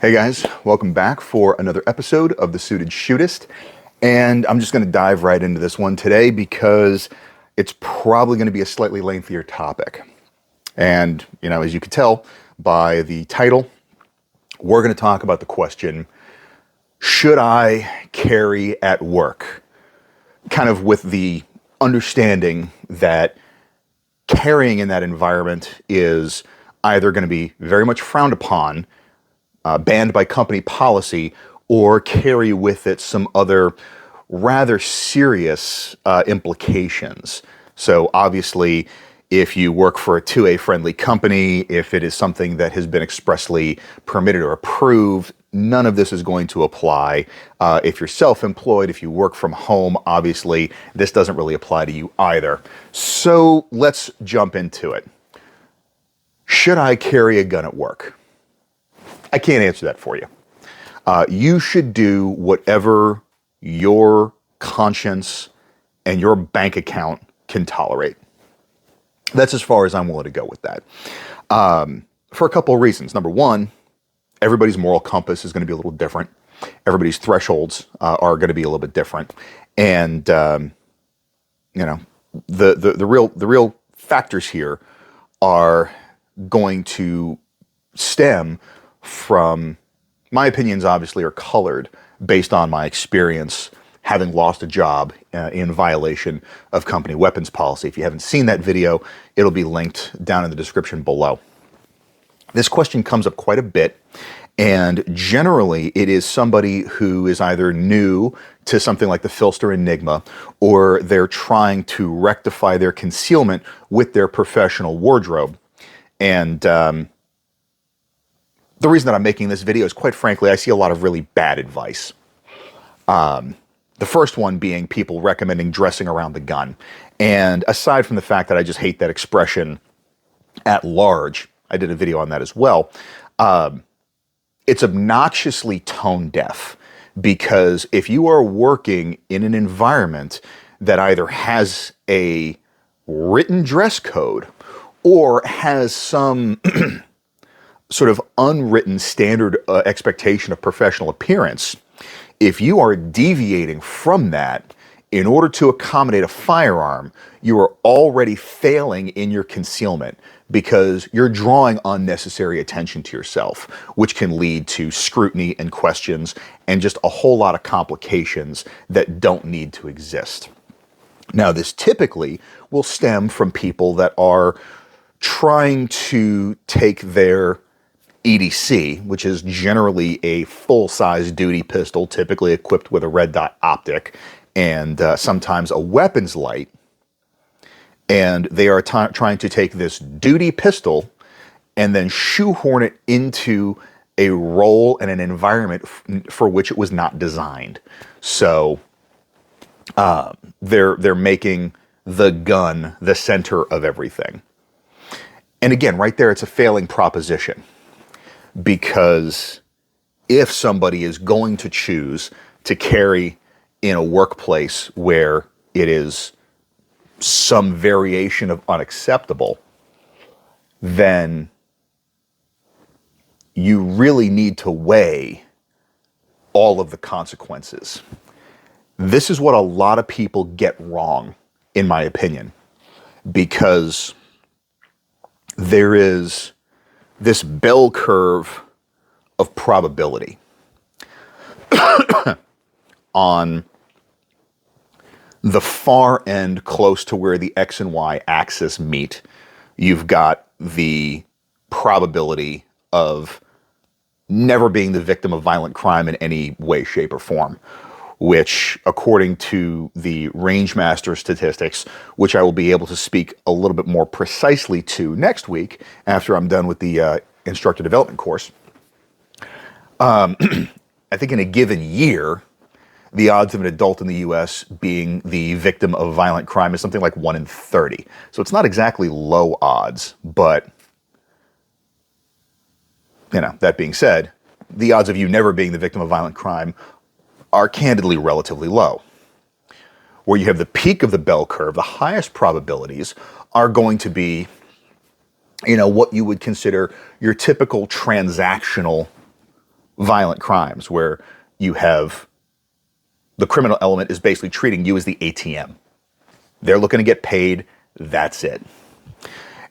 Hey guys, welcome back for another episode of The Suited Shootist. And I'm just going to dive right into this one today because it's probably going to be a slightly lengthier topic. And, as you can tell by the title, we're going to talk about the question, should I carry at work? Kind of with the understanding that carrying in that environment is either going to be very much frowned upon, banned by company policy, or carry with it some other rather serious implications. So obviously, if you work for a 2A friendly company, if it is something that has been expressly permitted or approved, none of this is going to apply. If you're self-employed, if you work from home, obviously, this doesn't really apply to you either. So let's jump into it. Should I carry a gun at work? I can't answer that for you. You should do whatever your conscience and your bank account can tolerate. That's as far as I'm willing to go with that. For a couple of reasons. Number one, everybody's moral compass is going to be a little different. Everybody's thresholds are going to be a little bit different. And, the real factors here are going to stem from, my opinions obviously are colored based on my experience having lost a job in violation of company weapons policy. If you haven't seen that video, it'll be linked down in the description below. This question comes up quite a bit, and generally it is somebody who is either new to something like the Filster Enigma, or they're trying to rectify their concealment with their professional wardrobe. And the reason that I'm making this video is, quite frankly, I see a lot of really bad advice. The first one being people recommending dressing around the gun. And aside from the fact that I just hate that expression at large, I did a video on that as well, it's obnoxiously tone deaf, because if you are working in an environment that either has a written dress code or has some sort of unwritten standard expectation of professional appearance, if you are deviating from that in order to accommodate a firearm, you are already failing in your concealment, because you're drawing unnecessary attention to yourself, which can lead to scrutiny and questions and just a whole lot of complications that don't need to exist. Now, this typically will stem from people that are trying to take their EDC, which is generally a full-size duty pistol, typically equipped with a red dot optic, and sometimes a weapons light, and they are trying to take this duty pistol and then shoehorn it into a role and an environment for which it was not designed. So they're making the gun the center of everything. And again, right there, it's a failing proposition. Because if somebody is going to choose to carry in a workplace where it is some variation of unacceptable, then you really need to weigh all of the consequences. This is what a lot of people get wrong, in my opinion, because there is this bell curve of probability. On the far end, close to where the X and Y axis meet, you've got the probability of never being the victim of violent crime in any way, shape, or form, which, according to the Rangemaster statistics, which I will be able to speak a little bit more precisely to next week after I'm done with the instructor development course, I think in a given year, the odds of an adult in the U.S. being the victim of violent crime is something like 1 in 30. So it's not exactly low odds, but, that being said, the odds of you never being the victim of violent crime are candidly relatively low. Where you have the peak of the bell curve, the highest probabilities are going to be, what you would consider your typical transactional violent crimes where you have the criminal element is basically treating you as the ATM. They're looking to get paid. That's it.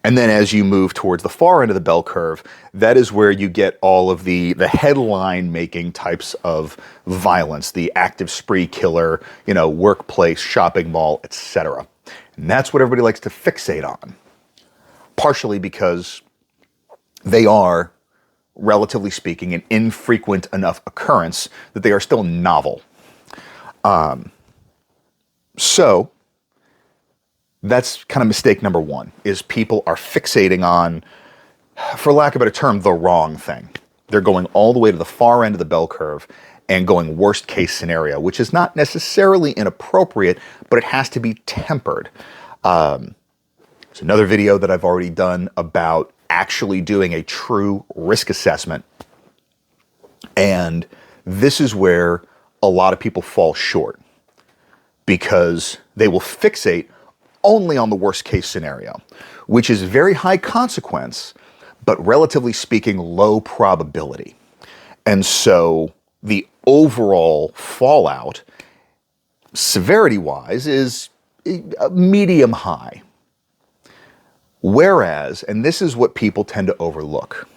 And then as you move towards the far end of the bell curve, that is where you get all of the headline-making types of violence, the active spree killer, workplace, shopping mall, etc. And that's what everybody likes to fixate on. Partially because they are, relatively speaking, an infrequent enough occurrence that they are still novel. So that's kind of mistake number one, is people are fixating on, for lack of a better term, the wrong thing. They're going all the way to the far end of the bell curve and going worst case scenario, which is not necessarily inappropriate, but it has to be tempered. There's another video that I've already done about actually doing a true risk assessment. And this is where a lot of people fall short, because they will fixate only on the worst case scenario, which is very high consequence, but relatively speaking, low probability. And so the overall fallout, severity-wise, is medium high. Whereas, and this is what people tend to overlook,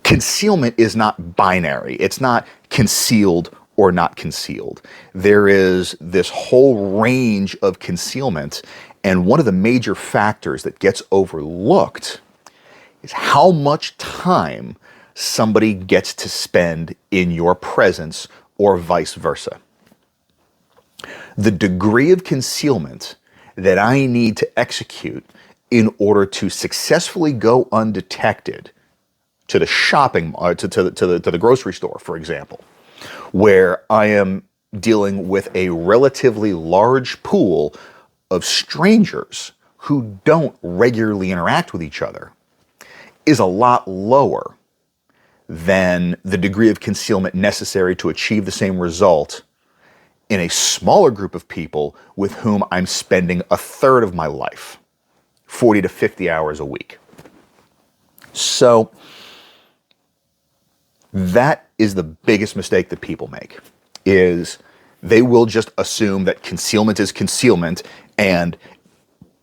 concealment is not binary. It's not concealed or not concealed. There is this whole range of concealment, and one of the major factors that gets overlooked is how much time somebody gets to spend in your presence or vice versa. The degree of concealment that I need to execute in order to successfully go undetected to the shopping, to the grocery store, for example, where I am dealing with a relatively large pool of strangers who don't regularly interact with each other, is a lot lower than the degree of concealment necessary to achieve the same result in a smaller group of people with whom I'm spending a third of my life, 40 to 50 hours a week. So that is the biggest mistake that people make, is they will just assume that concealment is concealment, and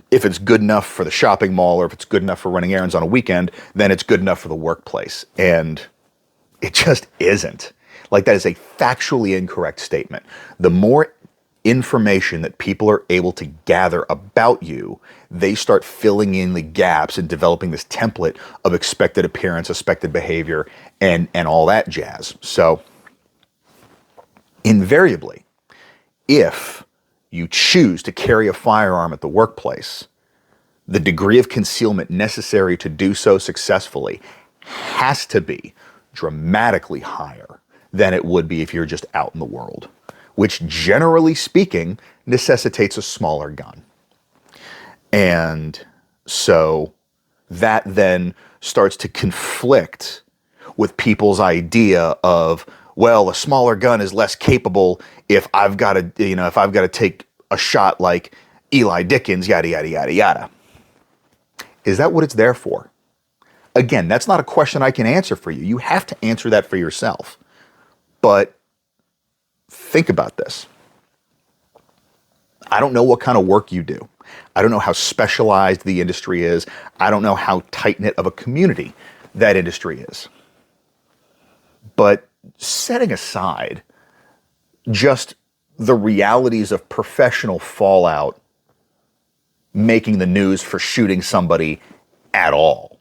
if it's good enough for the shopping mall or if it's good enough for running errands on a weekend, then it's good enough for the workplace. And it just isn't. Like, that is a factually incorrect statement. The more information that people are able to gather about you, they start filling in the gaps and developing this template of expected appearance, expected behavior, and all that jazz. So, invariably, if you choose to carry a firearm at the workplace, the degree of concealment necessary to do so successfully has to be dramatically higher than it would be if you're just out in the world, which generally speaking necessitates a smaller gun. And so that then starts to conflict with people's idea of, well, a smaller gun is less capable if I've got to take a shot like Eli Dickens, yada, yada, yada, yada. Is that what it's there for? Again, that's not a question I can answer for you. You have to answer that for yourself. But think about this. I don't know what kind of work you do. I don't know how specialized the industry is. I don't know how tight-knit of a community that industry is. But setting aside just the realities of professional fallout making the news for shooting somebody at all,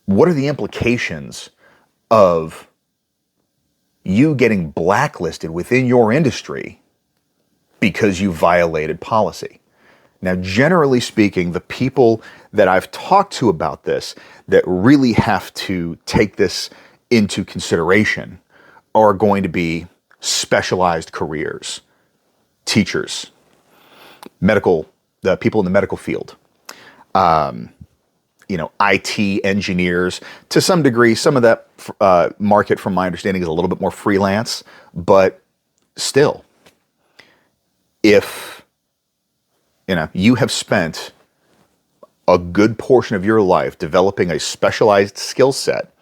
what are the implications of you getting blacklisted within your industry because you violated policy? Now, generally speaking, the people that I've talked to about this that really have to take this into consideration are going to be specialized careers, teachers, the people in the medical field, IT engineers. To some degree, some of that market, from my understanding, is a little bit more freelance, but still, if you have spent a good portion of your life developing a specialized skill set,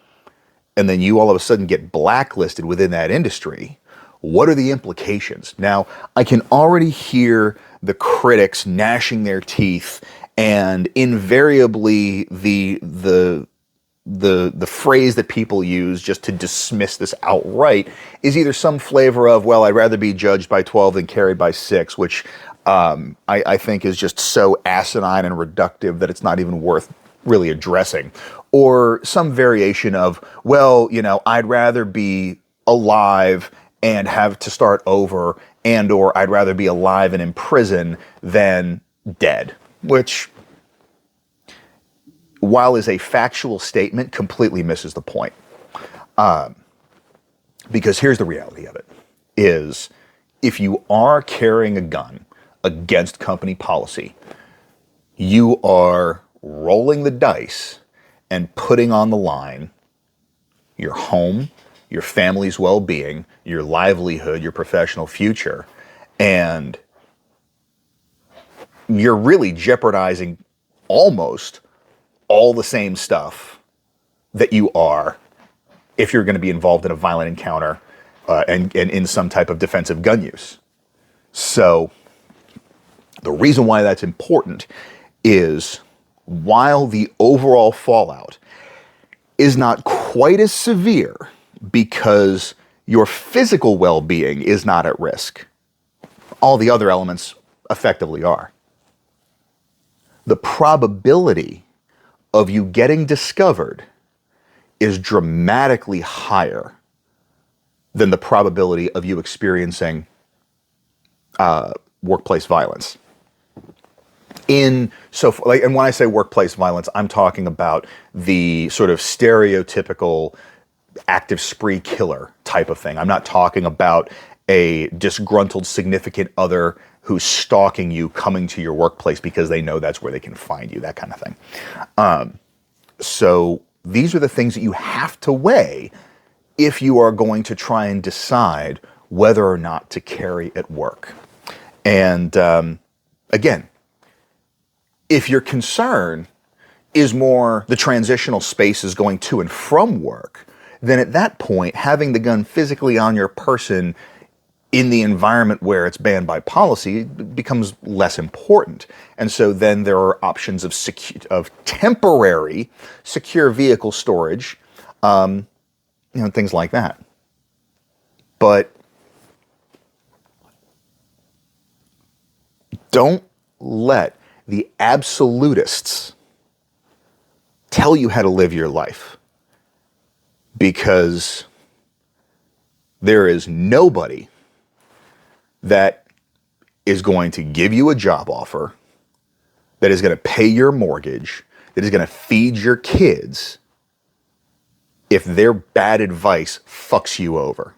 and then you all of a sudden get blacklisted within that industry, what are the implications? Now, I can already hear the critics gnashing their teeth, and invariably the phrase that people use just to dismiss this outright is either some flavor of, well, I'd rather be judged by 12 than carried by 6, which I think is just so asinine and reductive that it's not even worth really addressing. Or some variation of, well, I'd rather be alive and have to start over, and or I'd rather be alive and in prison than dead, which, while is a factual statement, completely misses the point. Because here's the reality of it, is if you are carrying a gun against company policy, you are rolling the dice and putting on the line your home, your family's well-being, your livelihood, your professional future, and you're really jeopardizing almost all the same stuff that you are if you're going to be involved in a violent encounter and in some type of defensive gun use. So the reason why that's important is, while the overall fallout is not quite as severe because your physical well-being is not at risk, all the other elements effectively are. The probability of you getting discovered is dramatically higher than the probability of you experiencing workplace violence. And when I say workplace violence, I'm talking about the sort of stereotypical active spree killer type of thing. I'm not talking about a disgruntled significant other who's stalking you coming to your workplace because they know that's where they can find you, that kind of thing. So these are the things that you have to weigh if you are going to try and decide whether or not to carry at work. And again, if your concern is more the transitional spaces going to and from work, then at that point, having the gun physically on your person in the environment where it's banned by policy becomes less important. And so then there are options of temporary secure vehicle storage, things like that. But don't let the absolutists tell you how to live your life, because there is nobody that is going to give you a job offer, that is going to pay your mortgage, that is going to feed your kids, if their bad advice fucks you over.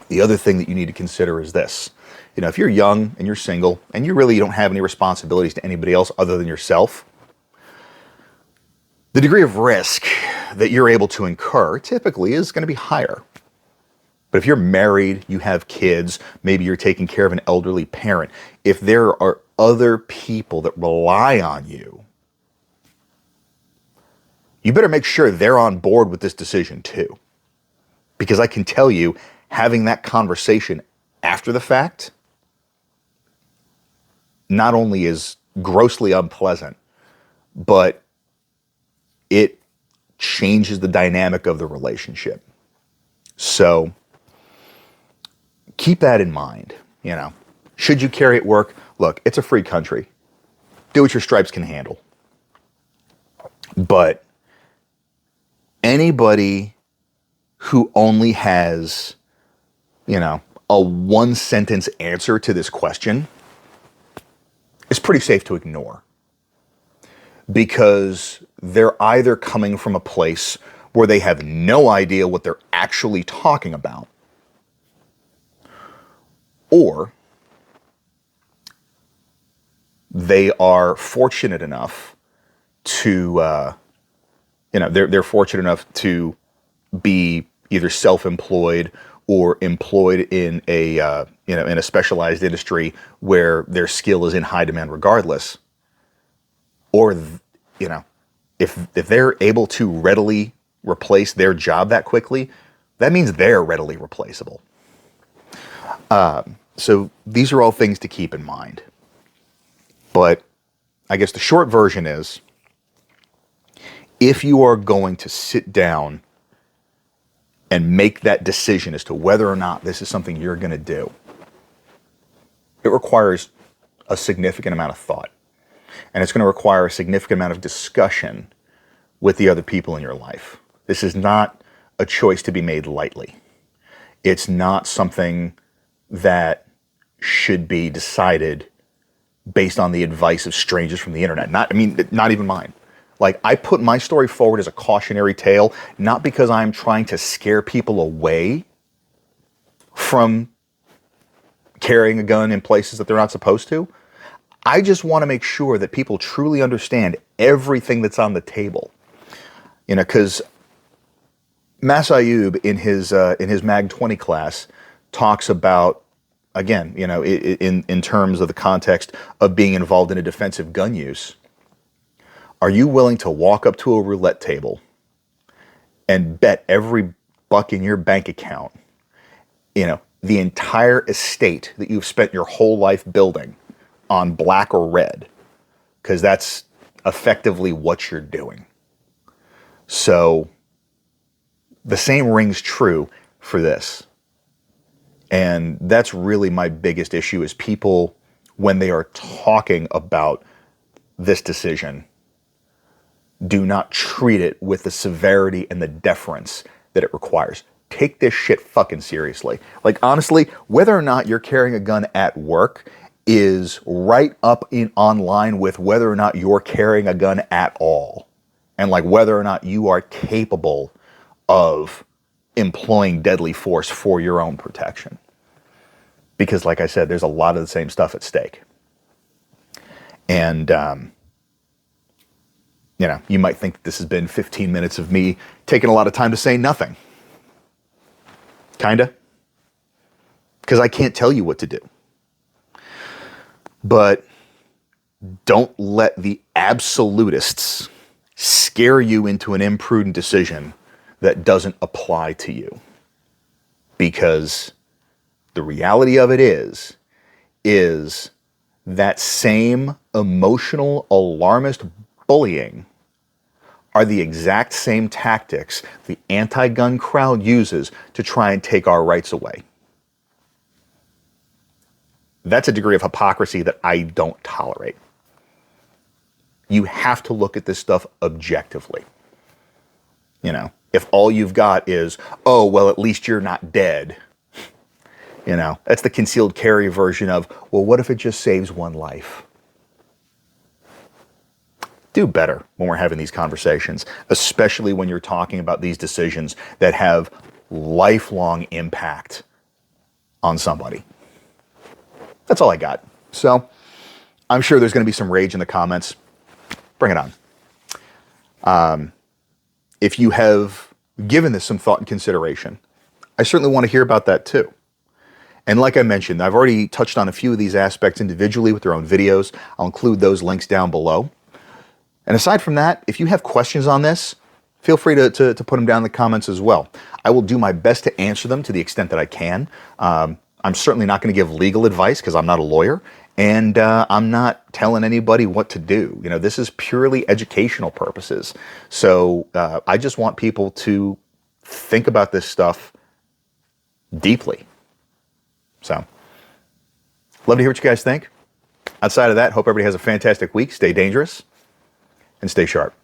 The other thing that you need to consider is this. If you're young and you're single and you really don't have any responsibilities to anybody else other than yourself, the degree of risk that you're able to incur typically is going to be higher. But if you're married, you have kids, maybe you're taking care of an elderly parent, if there are other people that rely on you, you better make sure they're on board with this decision too. Because I can tell you, having that conversation after the fact not only is grossly unpleasant, but it changes the dynamic of the relationship. So keep that in mind. Should you carry at work? Look, it's a free country. Do what your stripes can handle. But anybody who only has, a one-sentence answer to this question is pretty safe to ignore. Because they're either coming from a place where they have no idea what they're actually talking about, or they are fortunate enough to, they're fortunate enough to be either self-employed or employed in a, in a specialized industry where their skill is in high demand regardless. or, you know, if they're able to readily replace their job that quickly, that means they're readily replaceable. So these are all things to keep in mind. But I guess the short version is, if you are going to sit down and make that decision as to whether or not this is something you're going to do, it requires a significant amount of thought. And it's going to require a significant amount of discussion with the other people in your life. This is not a choice to be made lightly. It's not something that should be decided based on the advice of strangers from the internet. Not even mine. Like, I put my story forward as a cautionary tale, not because I'm trying to scare people away from carrying a gun in places that they're not supposed to. I just want to make sure that people truly understand everything that's on the table. You know, because Mas Ayub in his Mag 20 class talks about, again, you know, in terms of the context of being involved in a defensive gun use, are you willing to walk up to a roulette table and bet every buck in your bank account, you know, the entire estate that you've spent your whole life building, on black or red? Because that's effectively what you're doing. So the same rings true for this. And that's really my biggest issue, is people, when they are talking about this decision, do not treat it with the severity and the deference that it requires. Take this shit fucking seriously. Like, honestly, whether or not you're carrying a gun at work is right up in line with whether or not you're carrying a gun at all. And like whether or not you are capable of employing deadly force for your own protection. Because like I said, there's a lot of the same stuff at stake. And, you know, you might think that this has been 15 minutes of me taking a lot of time to say nothing. Kinda. Because I can't tell you what to do. But don't let the absolutists scare you into an imprudent decision that doesn't apply to you. Because the reality of it is that same emotional alarmist bullying are the exact same tactics the anti-gun crowd uses to try and take our rights away. That's a degree of hypocrisy that I don't tolerate. You have to look at this stuff objectively. You know, if all you've got is, oh, well, at least you're not dead. You know, that's the concealed carry version of, well, what if it just saves one life? Do better when we're having these conversations, especially when you're talking about these decisions that have lifelong impact on somebody. That's all I got. So I'm sure there's going to be some rage in the comments. Bring it on. If you have given this some thought and consideration, I certainly want to hear about that too. And like I mentioned, I've already touched on a few of these aspects individually with their own videos. I'll include those links down below. And aside from that, if you have questions on this, feel free to put them down in the comments as well. I will do my best to answer them to the extent that I can. I'm certainly not going to give legal advice because I'm not a lawyer, and I'm not telling anybody what to do. You know, this is purely educational purposes. So I just want people to think about this stuff deeply. So, love to hear what you guys think. Outside of that, hope everybody has a fantastic week. Stay dangerous and stay sharp.